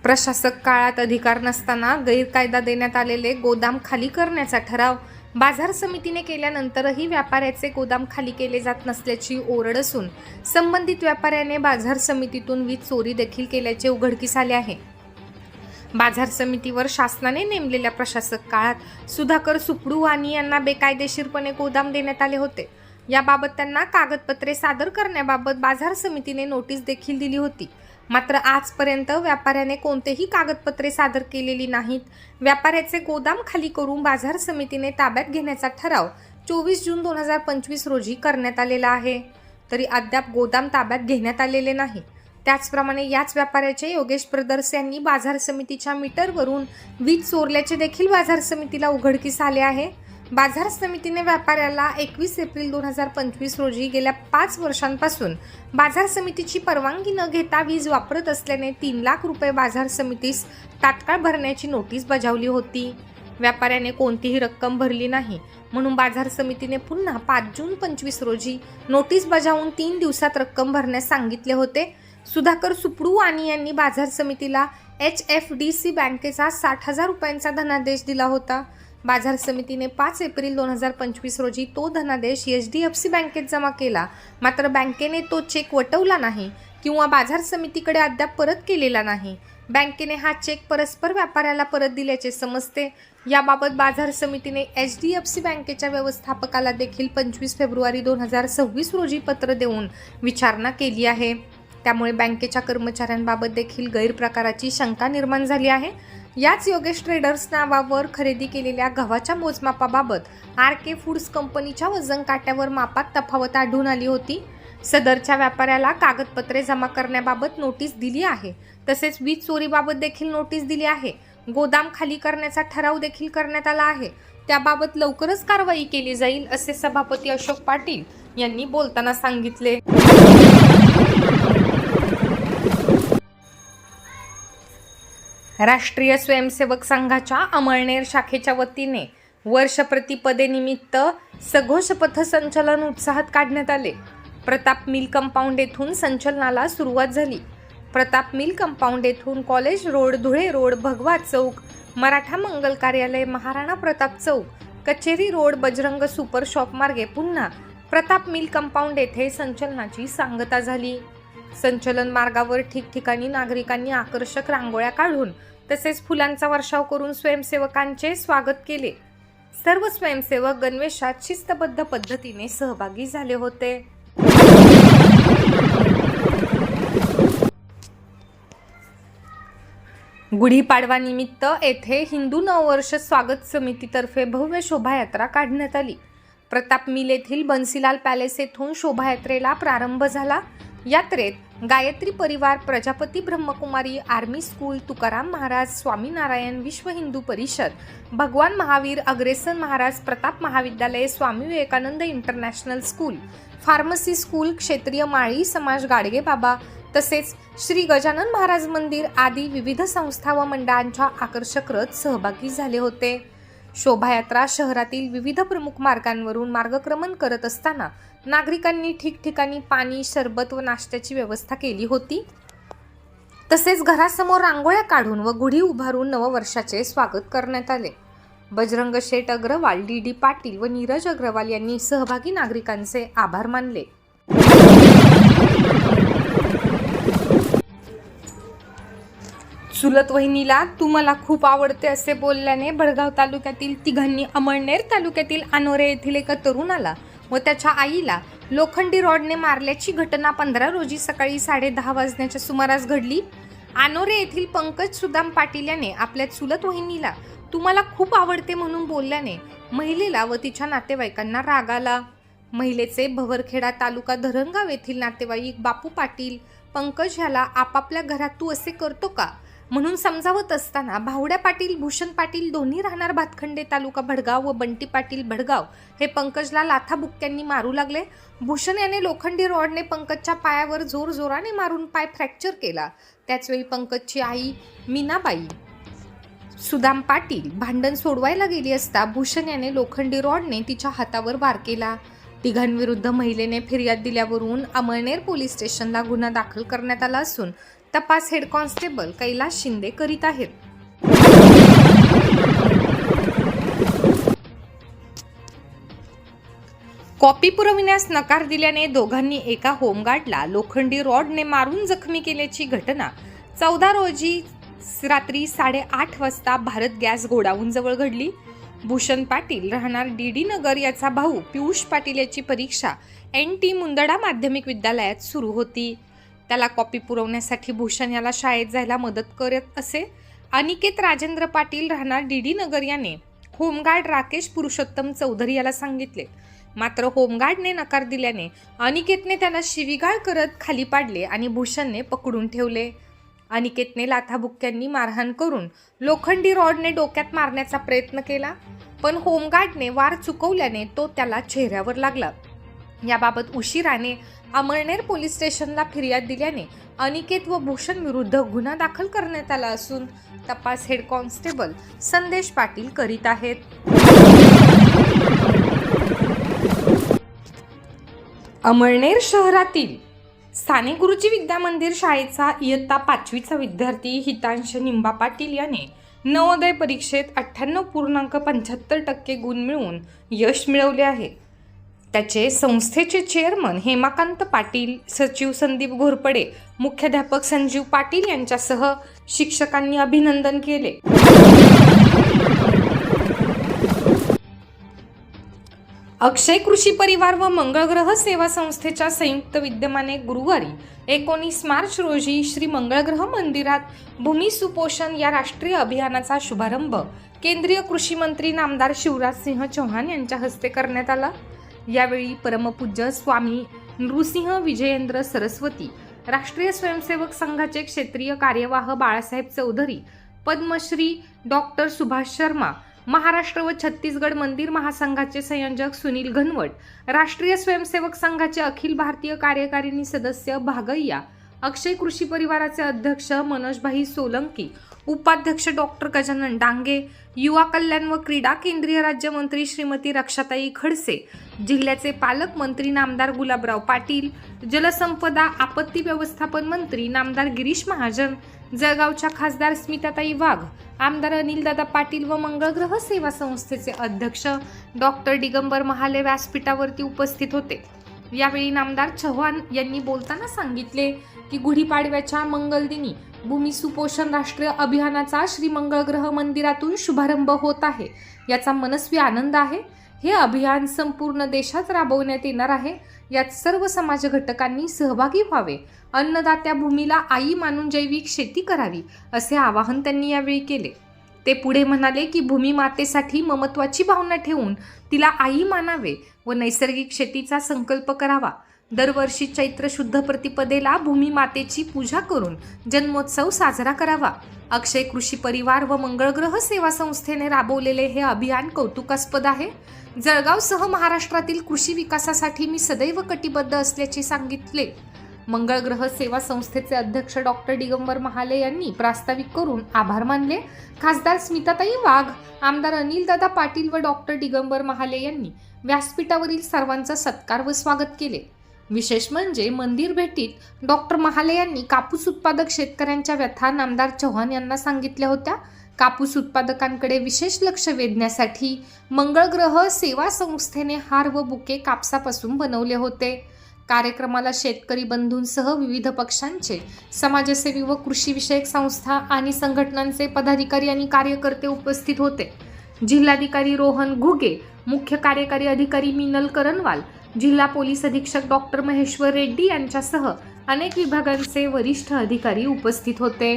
प्रशासक काळात अधिकार नसताना गैरकायदा देण्यात आलेले गोदाम खाली करण्याचा ठराव बाजार समितीने केल्यानंतरही व्यापाऱ्याचे गोदाम खाली केले जात नसल्याची ओरड असून संबंधित व्यापाऱ्याने बाजार समितीतून वीज चोरी देखील केल्याचे उघडकीस आले आहे। बाजार समितीवर शासनाने नेमलेल्या प्रशासक काळात सुधाकर सुपडूवानी यांना बेकायदेशीरपणे गोदाम देण्यात आले होते। याबाबत त्यांना कागदपत्रे सादर करण्याबाबत बाजार समितीने नोटीस देखील दिली होती। मात्र आजपर्यंत व्यापाऱ्याने कोणतेही कागदपत्रे सादर केलेली नाहीत। व्यापाऱ्याचे गोदाम खाली करून बाजार समितीने ताब्यात घेण्याचा ठराव 24 जून 2025 रोजी करण्यात आलेला आहे, तरी अद्याप गोदाम ताब्यात घेण्यात आलेले नाही। त्याचप्रमाणे याच व्यापाऱ्याचे योगेश ब्रदर्स यांनी बाजार समितीच्या मीटरवरून वीज चोरल्याचे देखील बाजार समितीला उघडकीस आले आहे। बाजार समितीने व्यापाऱ्याला 21 एप्रिल 2025 रोजी गेल्या 5 वर्षांपासून बाजार समितीची परवानगी न घेता वीज वापरत असल्याने 3 लाख रुपये बाजार समितीस तात्काळ भरण्याची नोटीस बजावली होती। व्यापाऱ्याने कोणतीही रक्कम भरली नाही, म्हणून बाजार समितीने पुन्हा 5 जून 2025 रोजी नोटीस बजावून 3 दिवसात रक्कम भरण्यास सांगितले होते। सुधाकर सुपडूवानी यांनी बाजार समितीला HFDC बँकेचा 60,000 रुपयांचा धनादेश दिला होता। बाजार समितीने 5 एप्रिल 2025 रोजी तो धनादेश HDFC बँकेत जमा केला, मात्र बँकेने तो चेक वटवला नाही किंवा बाजार समितीकडे अद्याप परत केलेला नाही। बँकेने हा चेक परस्पर व्यापाऱ्याला परत दिल्याचे समजते। याबाबत बाजार समितीने HDFC बँकेच्या व्यवस्थापकाला देखील 25 फेब्रुवारी 2026 रोजी पत्र देऊन विचारणा केली आहे। त्यामुळे बँकेच्या कर्मचाऱ्यांबाबत देखील गैरप्रकाराची शंका निर्माण झाली आहे। याच योगेश ट्रेडर्स नावावर खरेदी केलेल्या गव्हाच्या मोजमापाबाबत RK फूड्स कंपनीच्या वजन काट्यावर मापात तफावत आढळून आली होती। सदरच्या व्यापाऱ्याला कागदपत्रे जमा करण्याबाबत नोटीस दिली आहे, तसेच वीज चोरीबाबत देखील नोटीस दिली आहे। गोदाम खाली करण्याचा ठराव देखील करण्यात आला आहे। त्याबाबत लवकरच कारवाई केली जाईल, असे सभापती अशोक पाटील यांनी बोलताना सांगितले। राष्ट्रीय स्वयंसेवक संघाच्या अमळनेर शाखेच्या वतीने वर्षप्रतिपदेनिमित्त सघोष पथसंचलन उत्साहात काढण्यात आले। प्रताप मिल कंपाऊंड येथून संचलनाला सुरुवात झाली। प्रताप मिल कंपाऊंड येथून कॉलेज रोड, धुळे रोड, भगवा चौक, मराठा मंगल कार्यालय, महाराणा प्रताप चौक, कचेरी रोड, बजरंग सुपर शॉप मार्गे पुन्हा प्रताप मिल कंपाऊंड येथे संचलनाची सांगता झाली। संचलन मार्गावर ठिकठिकाणी नागरिकांनी आकर्षक रांगोळ्या काढून तसेच फुलांचा वर्षाव करून स्वयंसेवकांचे स्वागत केले। सर्व स्वयंसेवक गणवेशात शिस्तबद्ध पद्धतीने सहभागी झाले होते। गुढीपाडवा निमित्त येथे हिंदू नववर्ष स्वागत समितीतर्फे भव्य शोभायात्रा काढण्यात आली। प्रताप मिल येथील बन्सीलाल पॅलेस येथून शोभायात्रेला प्रारंभ झाला। यात्रेत Gayatri Parivar, Prajapati Brahmakumari army school, Tukaram Maharaj, Swaminarayan Vishwa Hindu Parishad, Bhagwan Mahavir Agrasen Maharaj Pratap Mahavidyalaya, Swami Vivekananda international school, pharmacy school, Kshetriya Mali समाज गाडगे बाबा तसेच श्री गजानन महाराज मंदिर आदी विविध संस्था व मंडळांच्या आकर्षक रथ सहभागी झाले होते। शोभायात्रा शहरातील विविध प्रमुख मार्गांवरून मार्गक्रमण करत असताना नागरिकांनी ठिकठिकाणी पाणी, सरबत व नाश्त्याची व्यवस्था केली होती। तसेच घरासमोर रांगोळ्या काढून व गुढी उभारून नववर्षाचे स्वागत करण्यात आले। बजरंग शेठ अग्रवाल, DD पाटील व नीरज अग्रवाल यांनी सहभागी नागरिकांचे आभार मानले। चुलत वहिनीला तू मला खूप आवडते असे बोलल्याने भडगाव तालुक्यातील तिघांनी अमळनेर तालुक्यातील अनोरे येथील एका तरुणाला व त्याच्या आईला लोखंडी रॉडने मारल्याची घटना 15 रोजी सकाळी 10:30 वाजण्याच्या सुमारास घडली। अनोरे येथील पंकज सुदाम पाटील याने आपल्या चुलत वहिनीला तू मला खूप आवडते म्हणून बोलल्याने महिलेला व तिच्या नातेवाईकांना राग आला। महिलेचे भवरखेडा तालुका धरणगाव येथील नातेवाईक बापू पाटील पंकज ह्याला आपापल्या घरात तू असे करतो का म्हणून समजावत असताना भावड्या पाटील, भूषण पाटील दोन्ही राहणार भातखंडे तालुका भडगाव व बंटी पाटील भडगाव हे पंकजला लाथाबुक्क्यांनी मारू लागले। भूषण याने लोखंडी रॉडने पंकजच्या पायावर जोराने मारून पाय फ्रॅक्चर केला। त्याचवेळी पंकजची आई मीनाबाई सुदाम पाटील भांडण सोडवायला गेली असता भूषण याने लोखंडी रॉडने तिच्या हातावर वार केला। तिघांविरुद्ध महिलेने फिर्याद दिल्यावरून अमळनेर पोलीस स्टेशनला गुन्हा दाखल करण्यात आला असून तपास हेड कॉन्स्टेबल कैलास शिंदे करीत आहेत. कॉपी पुरविण्यास नकार दिल्याने दोघांनी एका होमगार्डला लोखंडी रॉडने मारून जखमी केल्याची घटना 14 रोजी रात्री 8:30 वाजता भारत गॅस गोडाऊन जवळ घडली. भूषण पाटील राहणार डी नगर याचा भाऊ पियुष पाटील याची परीक्षा NT मुंदडा माध्यमिक विद्यालयात सुरू होती. त्याला कॉपी पुरवण्यासाठी भूषण याला शाळेत जायला मदत करत असे. अनिकेत राजेंद्र पाटील राहणार डी नगर याने होमगार्ड राकेश पुरुषोत्तम चौधरी याला सांगितले. मात्र होमगार्डने नकार दिल्याने अनिकेतने त्याला शिवीगाळ करत खाली पाडले आणि भूषणने पकडून ठेवले. अनिकेतने लाथाबुक्क्यांनी मारहाण करून लोखंडी रॉडने डोक्यात मारण्याचा प्रयत्न केला, पण होमगार्डने वार चुकवल्याने तो त्याला चेहऱ्यावर लागला. याबाबत उशिराने अमळनेर पोलीस स्टेशनला फिर्याद दिल्याने अनिकेत व भूषण विरुद्ध गुन्हा दाखल करण्यात आला असून तपास हेड कॉन्स्टेबल संदेश पाटील करीत आहेत. अमळनेर शहरातील स्थानिक गुरुजी विद्या मंदिर शाळेचा इयत्ता 5वीचा विद्यार्थी हितांश निंबा पाटील याने नवोदय परीक्षेत 98.75% गुण मिळवून यश मिळवले आहे. त्याचे संस्थेचे चेअरमन हेमाकांत पाटील, सचिव संदीप घोरपडे, मुख्याध्यापक संजीव पाटील यांच्यासह शिक्षकांनी अभिनंदन केले. अक्षय कृषी परिवार व मंगळग्रह सेवा संस्थेच्या संयुक्त विद्यमाने गुरुवारी 19 मार्च रोजी श्री मंगळग्रह मंदिरात भूमी सुपोषण या राष्ट्रीय अभियानाचा शुभारंभ केंद्रीय कृषी मंत्री नामदार शिवराज सिंह चौहान यांच्या हस्ते करण्यात आला. यावेळी परमपूज्य स्वामी नृसिंह विजयेंद्र सरस्वती, राष्ट्रीय स्वयंसेवक संघाचे क्षेत्रीय कार्यवाह बाळासाहेब चौधरी, पद्मश्री डॉक्टर सुभाष शर्मा, महाराष्ट्र व छत्तीसगड मंदिर महासंघाचे संयोजक सुनील घनवट, राष्ट्रीय स्वयंसेवक संघाचे अखिल भारतीय कार्यकारिणी सदस्य भागय्या, अक्षय कृषी परिवाराचे अध्यक्ष मनोजभाई सोलंकी, उपाध्यक्ष डॉक्टर गजानन डांगे, युवा कल्याण व क्रीडा केंद्रीय राज्यमंत्री श्रीमती रक्षाताई खडसे, जिल्ह्याचे पालकमंत्री नामदार गुलाबराव पाटील, जलसंपदा आपत्ती व्यवस्थापन मंत्री नामदार गिरीश महाजन, जळगावच्या खासदार स्मिताताई वाघ, आमदार अनिलदादा पाटील व मंगळग्रह सेवा संस्थेचे अध्यक्ष डॉक्टर दिगंबर महाले व्यासपीठावरती उपस्थित होते. यावेळी नामदार चव्हाण यांनी बोलताना सांगितले की गुढीपाडव्याच्या मंगलदिनी भूमी सुपोषण राष्ट्रीय अभियानाचा श्री मंगळग्रह मंदिरातून शुभारंभ होत आहे. याचा मनस्वी आनंद आहे. हे अभियान संपूर्ण देशात राबवण्यात येणार आहे. यात सर्व समाज घटकांनी सहभागी व्हावे. अन्नदात्या भूमीला आई मानून जैविक शेती करावी असे आवाहन त्यांनी यावेळी केले. ते पुढे म्हणाले की भूमी मातेसाठी ममत्वाची भावना ठेवून तिला आई मानावे व नैसर्गिक शेतीचा संकल्प करावा. दरवर्षी चैत्र शुद्ध प्रतिपदेला भूमी मातेची पूजा करून जन्मोत्सव साजरा करावा. अक्षय कृषी परिवार व मंगळग्रह सेवा संस्थेने राबवलेले हे अभियान कौतुकास्पद आहे. जळगावसह महाराष्ट्रातील कृषी विकासासाठी मी सदैव कटिबद्ध असल्याचे सांगितले. मंगळग्रह सेवा संस्थेचे अध्यक्ष डॉक्टर दिगंबर महाले यांनी प्रास्ताविक करून आभार मानले. खासदार स्मिताताई वाघ, आमदार अनिलदादा पाटील व डॉक्टर दिगंबर महाले यांनी व्यासपीठावरील सर्वांचा सत्कार व स्वागत केले. विशेष म्हणजे मंदिर भेटीत डॉक्टर महाले यांनी कापूस उत्पादक शेतकऱ्यांच्या व्यथा नामदार चव्हाण यांना सांगितल्या होत्या. कापूस उत्पादकांकडे विशेष लक्ष वेधण्यासाठी मंगळग्रह सेवा संस्थेने हार व बुके कापसापासून बनवले होते. कार्यक्रमाला शेतकरी बंधूंसह विविध पक्षांचे समाजसेवी व कृषी विषयक संस्था आणि संघटनांचे पदाधिकारी आणि कार्यकर्ते उपस्थित होते. जिल्हाधिकारी रोहन घुगे, मुख्य कार्यकारी अधिकारी मिनल करणवाल, जिल्हा पोलीस अधीक्षक डॉक्टर महेश्वर रेड्डी यांच्यासह अनेक विभागांचे वरिष्ठ अधिकारी उपस्थित होते.